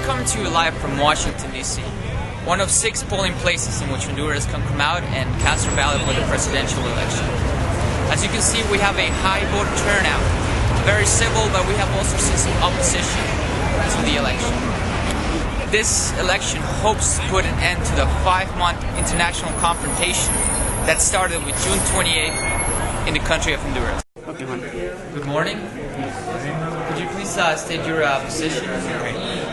coming to you live from Washington, D.C., one of 6 polling places in which Honduras can come out and cast their ballot for the presidential election. As you can see, we have a high voter turnout, very civil, but we have also seen some opposition to the election. This election hopes to put an end to the 5-month international confrontation that started with June 28th in the country of Honduras. Okay, Juan. Good morning. Could you please state your position?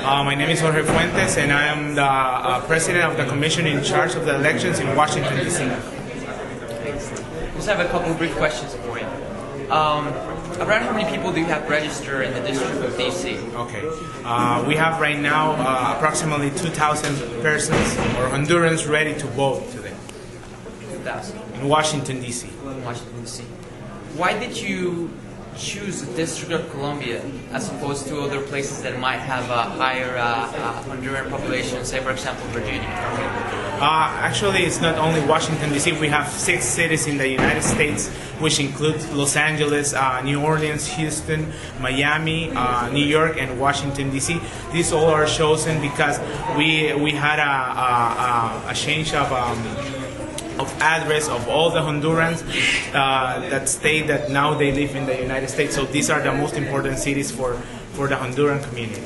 My name is Jorge Fuentes, and I am the president of the commission in charge of the elections in Washington, D.C. Just have a couple of brief questions for you. Around how many people do you have registered in the district of D.C.? Okay. We have right now approximately 2,000 persons or Hondurans ready to vote today. 2,000. In Washington, D.C. Washington, D.C. Why did you choose the District of Columbia as opposed to other places that might have a higher Honduran population, say for example Virginia? Actually, it's not only Washington, D.C. We have 6 cities in the United States, which include Los Angeles, New Orleans, Houston, Miami, New York, and Washington, D.C. These all are chosen because we had a change of address of all the Hondurans that state that now they live in the United States. So these are the most important cities for the Honduran community.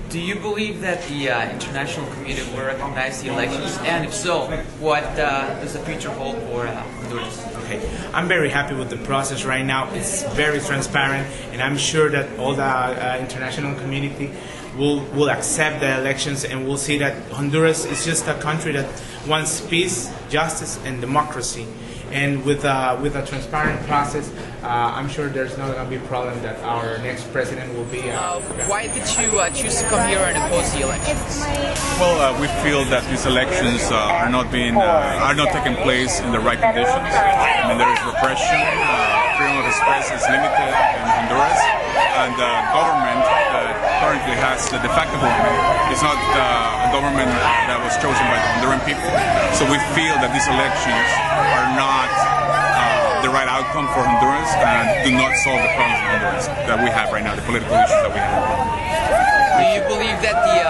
Do you believe that the international community will recognize the elections? And if so, what does the future hold for Honduras? Okay, I'm very happy with the process right now. It's very transparent, and I'm sure that all the international community will accept the elections, and we'll see that Honduras is just a country that wants peace, justice, and democracy. And with a transparent process, I'm sure there's not going to be a problem that our next president will be. Why did you choose to come here and oppose the elections? Well, we feel that these elections are not taking place in the right conditions. I mean, there is repression, freedom of express is limited in Honduras, and the government currently has the de facto government. It's not a government that was chosen by the Honduran people. So we feel that these elections are not the right outcome for Honduras and do not solve the problems in Honduras that we have right now, the political issues that we have. Do you believe that the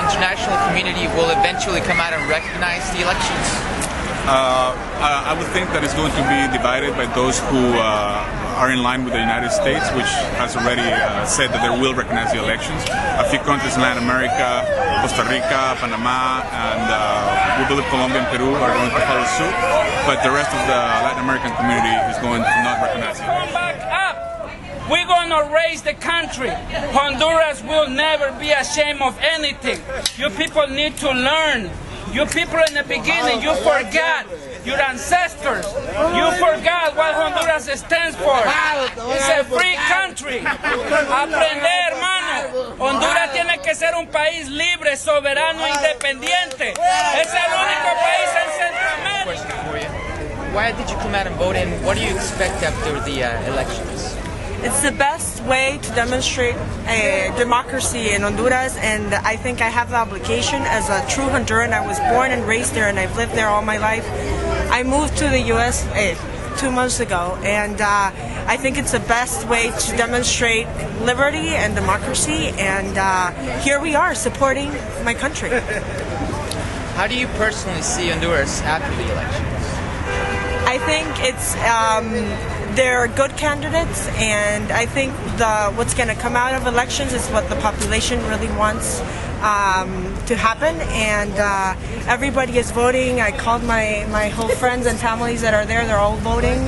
international community will eventually come out and recognize the elections? I would think that it's going to be divided by those who are in line with the United States, which has already said that they will recognize the elections. A few countries in Latin America, Costa Rica, Panama, and we believe Colombia and Peru are going to follow suit, but the rest of the Latin American community is going to not recognize the elections. Back up! We're going to raise the country. Honduras will never be ashamed of anything. You people need to learn. You people in the beginning, you forgot your ancestors. You forgot what Honduras stands for. It's a free country. Aprender, hermano. Honduras tiene que ser un país libre, soberano, independiente. Es el único país en Centroamérica. Question for you. Why did you come out and vote, and what do you expect after the elections? It's the best way to demonstrate democracy in Honduras, and I think I have the obligation as a true Honduran. I was born and raised there, and I've lived there all my life. I moved to the U.S. 2 months ago, and I think it's the best way to demonstrate liberty and democracy, and here we are supporting my country. How do you personally see Honduras after the elections? I think it's they're good candidates, and I think what's going to come out of elections is what the population really wants to happen, and everybody is voting. I called my whole friends and families that are there. They're all voting.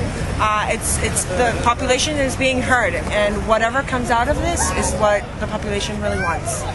It's the population is being heard, and whatever comes out of this is what the population really wants.